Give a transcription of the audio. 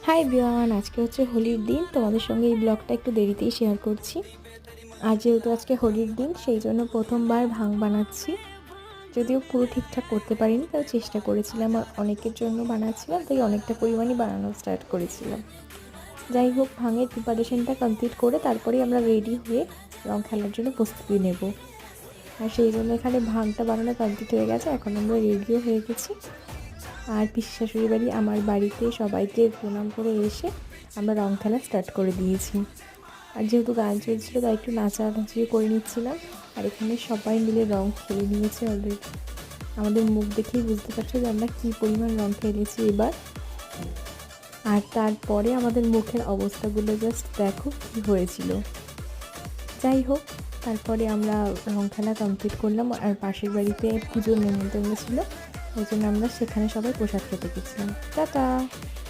Hi everyone, আজকে হচ্ছে হোলির দিন। তোমাদের সঙ্গে এই ব্লগটা একটু দেরিতেই শেয়ার করছি। আর যেহেতু আজকে হোলির দিন, সেই জন্য প্রথমবার ভাং বানাচ্ছি। যদিও পুরো ঠিকঠাক করতে পারিনি, তাও চেষ্টা করেছিলাম। আর অনেকের জন্য বানাচ্ছিলাম, তাই অনেকটা পরিমাণই বানানো স্টার্ট করেছিলাম। যাই হোক, ভাঙের প্রিপারেশনটা কমপ্লিট করে তারপরেই আমরা রেডি হয়ে রং খেলার জন্য প্রস্তুতি নেব। আর সেই জন্য এখানে ভাংটা বানানো কমপ্লিট হয়ে গেছে, এখন আমরা রেডিও হয়ে গেছি। আর পিসি শাশুড়ি বাড়ি আমার বাড়িতে সবাইকে প্রণাম করে এসে আমরা রং খেলা স্টার্ট করে দিয়েছি। আর যেহেতু গান চলছিল, তাই একটু নাচানাচি করে নিচ্ছিলাম। আর এখানে সবাই মিলে রং খেলে নিয়েছে অলরেডি। আমাদের মুখ দেখেই বুঝতে পারছো যে আমরা কী পরিমাণ রং খেলেছি এবার। আর তারপরে আমাদের মুখের অবস্থাগুলো জাস্ট দেখো কী হয়েছিল। যাই হোক, তারপরে আমরা রং খেলা কমপ্লিট করলাম। আর পাশের বাড়িতে পুজোর নেমন্তন্ন ছিল, ওই জন্য আমরা সেখানে সবাই প্রসাদ খেতে গেছিলাম। টাটা।